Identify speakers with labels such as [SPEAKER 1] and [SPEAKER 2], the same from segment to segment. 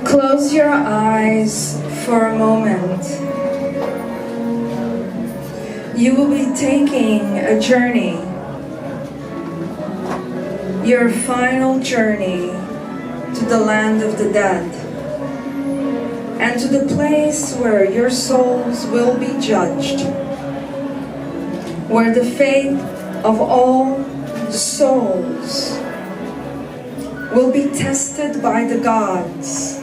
[SPEAKER 1] Close your eyes for a moment. You will be taking a journey, your final journey to the land of the dead, and to the place where your souls will be judged, where the fate of all souls will be tested by the gods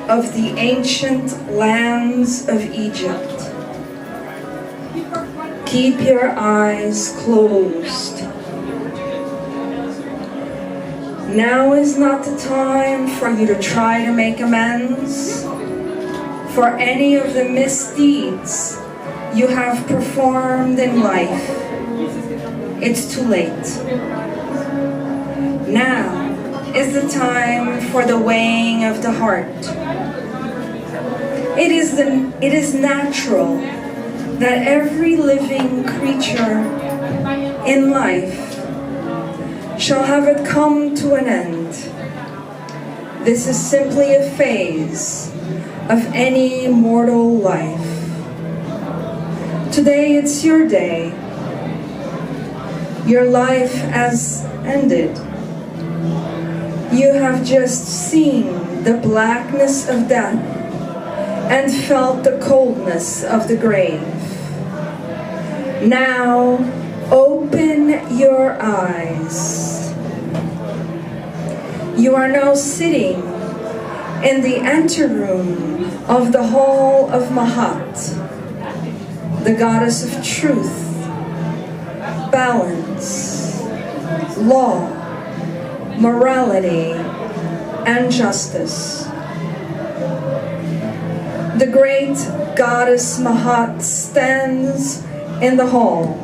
[SPEAKER 1] of the ancient lands of Egypt. Keep your eyes closed. Now is not the time for you to try to make amends for any of the misdeeds you have performed in life. It's too late. Now is the time for the weighing of the heart. It is natural that every living creature in life shall have it come to an end. This is simply a phase of any mortal life. Today it's your day. Your life has ended. You have just seen the blackness of death and felt the coldness of the grave. Now, open your eyes. You are now sitting in the anteroom of the hall of Maat, the goddess of truth, balance, law, morality, and justice. The great goddess Maat stands in the hall.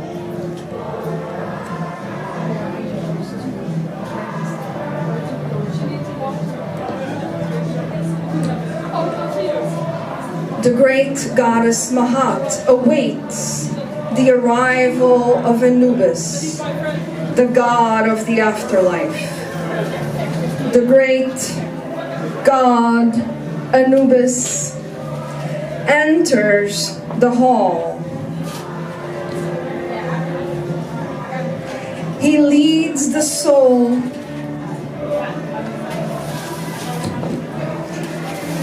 [SPEAKER 1] The great goddess Maat awaits the arrival of Anubis, the god of the afterlife. The great god Anubis enters the hall. He leads the soul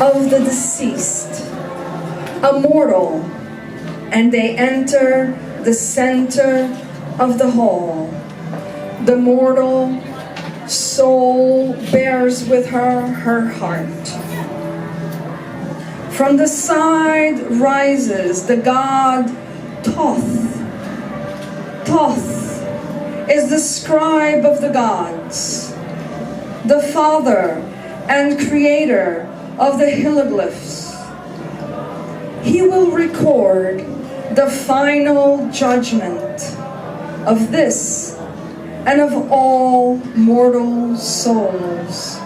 [SPEAKER 1] of the deceased, a mortal, and they enter the center of the hall. The mortal soul bears with her heart. From the side rises the god Thoth. Thoth is the scribe of the gods, the father and creator of the hieroglyphs. He will record the final judgment of this and of all mortal souls.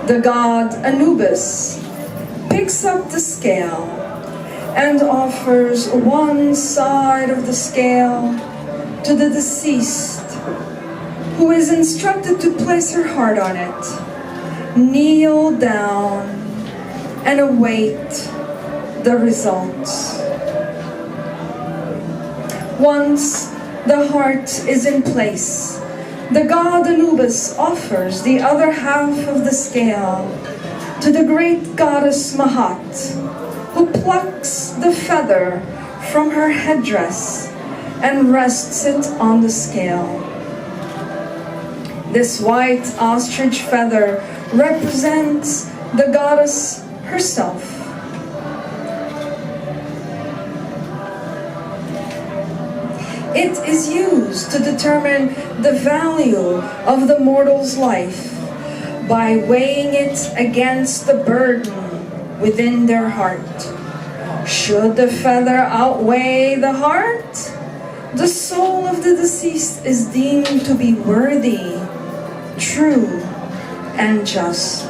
[SPEAKER 1] The god Anubis picks up the scale and offers one side of the scale to the deceased, who is instructed to place her heart on it, kneel down, and await the results. Once the heart is in place, the god Anubis offers the other half of the scale to the great goddess Maat, who plucks the feather from her headdress and rests it on the scale. This white ostrich feather represents the goddess herself. It is used to determine the value of the mortal's life by weighing it against the burden within their heart. Should the feather outweigh the heart, the soul of the deceased is deemed to be worthy, true, and just.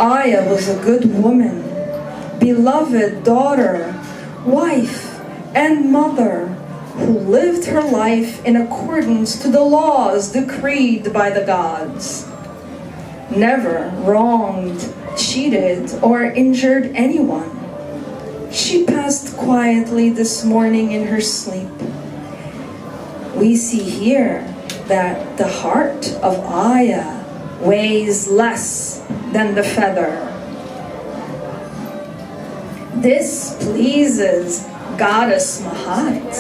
[SPEAKER 1] Aya was a good woman, beloved daughter, wife, and mother, who lived her life in accordance to the laws decreed by the gods. never wronged, cheated, or injured anyone. She passed quietly this morning in her sleep. We see here that the heart of Aya weighs less than the feather. This pleases Goddess Maat.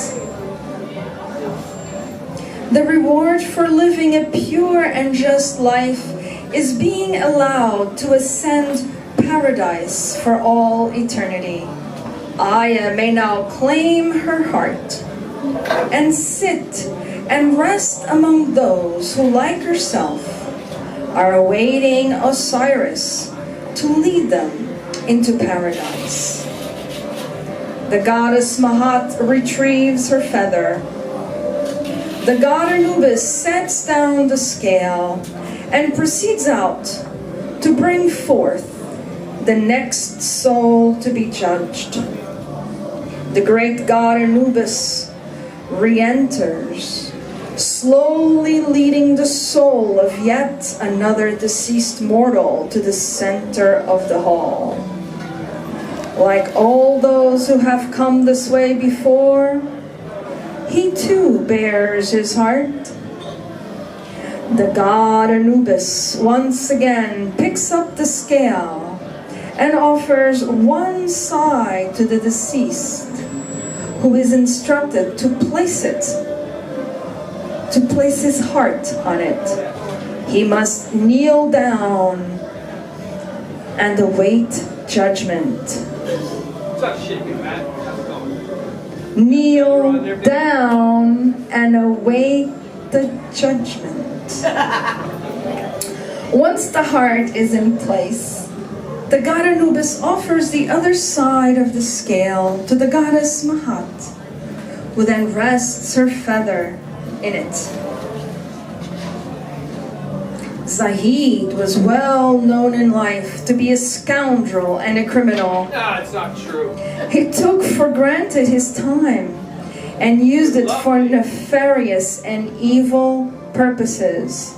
[SPEAKER 1] The reward for living a pure and just life is being allowed to ascend paradise for all eternity. Aya may now claim her heart and sit and rest among those who, like herself, are awaiting Osiris to lead them into paradise. The goddess Maat retrieves her feather. The god Anubis sets down the scale and proceeds out to bring forth the next soul to be judged. The great god Anubis re-enters, slowly leading the soul of yet another deceased mortal to the center of the hall. Like all those who have come this way before, he too bears his heart. The god Anubis once again picks up the scale and offers one side to the deceased, who is instructed to place his heart on it. He must kneel down and await judgment. Kneel down and await the judgment. Once the heart is in place, the god Anubis offers the other side of the scale to the goddess Maat, who then rests her feather in it. Zahid was well known in life to be a scoundrel and a criminal.
[SPEAKER 2] No, it's not true.
[SPEAKER 1] He took for granted his time and used it for nefarious and evil purposes.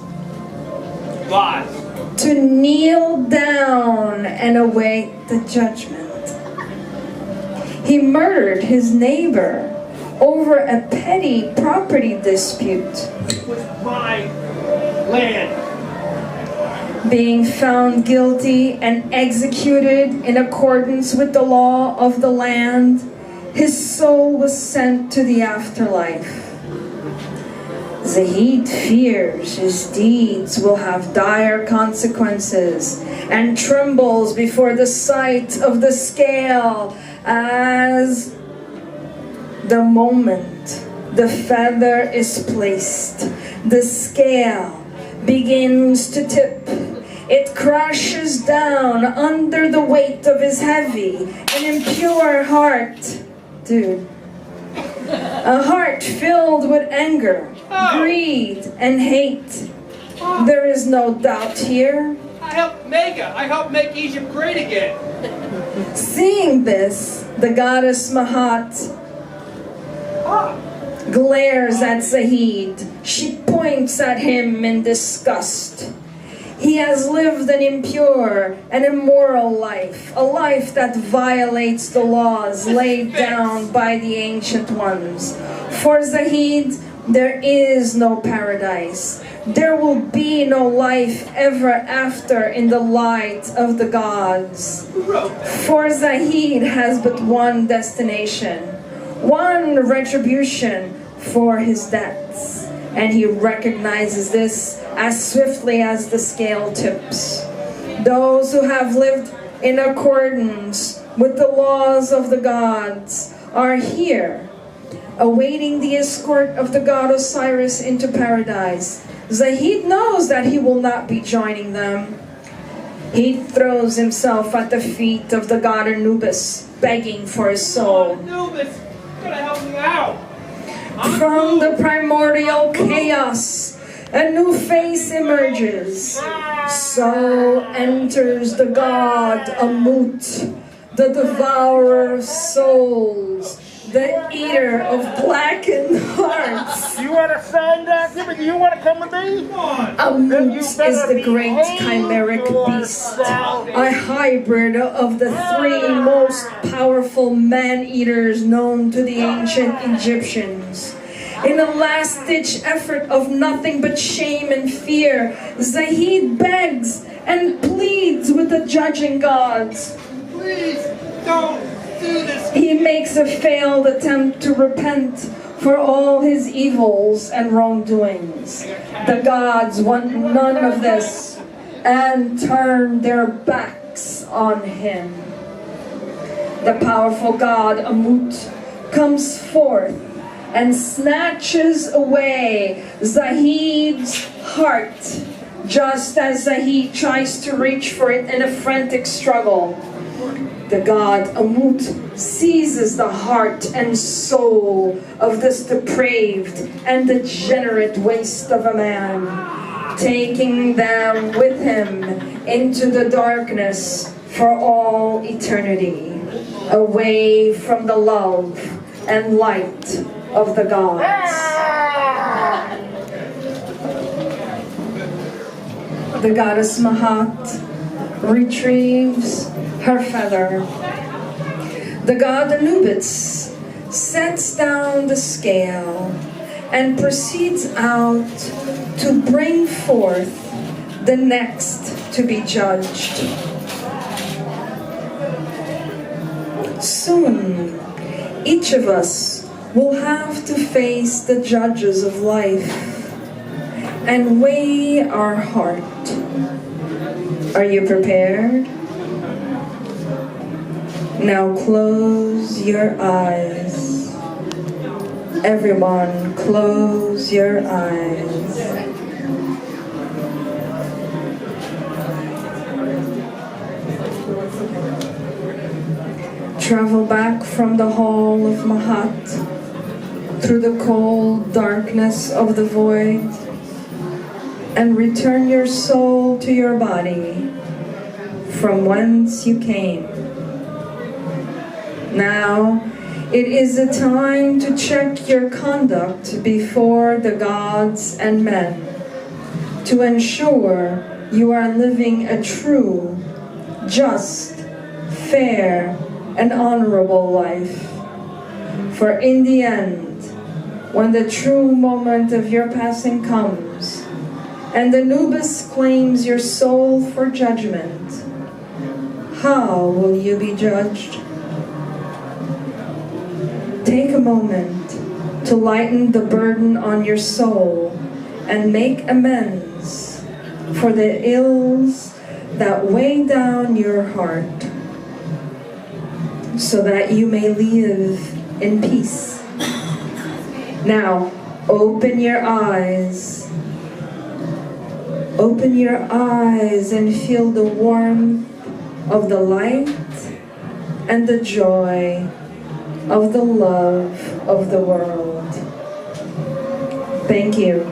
[SPEAKER 2] Lies.
[SPEAKER 1] To kneel down and await the judgment. He murdered his neighbor over a petty property dispute.
[SPEAKER 2] It was my land.
[SPEAKER 1] Being found guilty and executed in accordance with the law of the land, his soul was sent to the afterlife. Zahid fears his deeds will have dire consequences and trembles before the sight of the scale as the moment the feather is placed, the scale begins to tip. It crashes down under the weight of his heavy and impure heart. Dude. A heart filled with anger, greed, and hate. There is no doubt here.
[SPEAKER 2] I helped make Egypt great again.
[SPEAKER 1] Seeing this, the goddess Maat glares at Zahid. She points at him in disgust. He has lived an impure and immoral life, a life that violates the laws laid down by the ancient ones. For Zahid, there is no paradise. There will be no life ever after in the light of the gods. For Zahid has but one destination, one retribution for his debts. And he recognizes this as swiftly as the scale tips. Those who have lived in accordance with the laws of the gods are here, awaiting the escort of the god Osiris into paradise. Zahid knows that he will not be joining them. He throws himself at the feet of the god Anubis, begging for his soul.
[SPEAKER 2] Anubis, you gotta help me out.
[SPEAKER 1] From the primordial chaos, a new face emerges. So enters the god Ammut, the devourer of souls, the eater of blackened hearts.
[SPEAKER 3] You want to sign that? Do you want to come with me?
[SPEAKER 1] Ammut is the great chimeric beast, a hybrid of the three most powerful man-eaters known to the ancient Egyptians. In a last-ditch effort of nothing but shame and fear, Zahid begs and pleads with the judging gods.
[SPEAKER 2] Please, don't do this.
[SPEAKER 1] He makes a failed attempt to repent for all his evils and wrongdoings. The gods want none of this and turn their backs on him. The powerful god Ammut comes forth and snatches away Zahid's heart, just as Zahid tries to reach for it in a frantic struggle. The god Ammut seizes the heart and soul of this depraved and degenerate waste of a man, taking them with him into the darkness for all eternity, away from the love and light of the gods. The goddess Maat retrieves her feather. The god Anubis sets down the scale and proceeds out to bring forth the next to be judged. Soon, each of us will have to face the judges of life and weigh our heart. Are you prepared? Now close your eyes. Everyone, close your eyes. Travel back from the hall of Maat through the cold darkness of the void and return your soul to your body from whence you came. Now, it is a time to check your conduct before the gods and men, to ensure you are living a true, just, fair, and honorable life. For in the end, when the true moment of your passing comes, and Anubis claims your soul for judgment, how will you be judged? Take a moment to lighten the burden on your soul and make amends for the ills that weigh down your heart, so that you may live in peace. Now, open your eyes. Open your eyes and feel the warmth of the light and the joy of the love of the world. Thank you.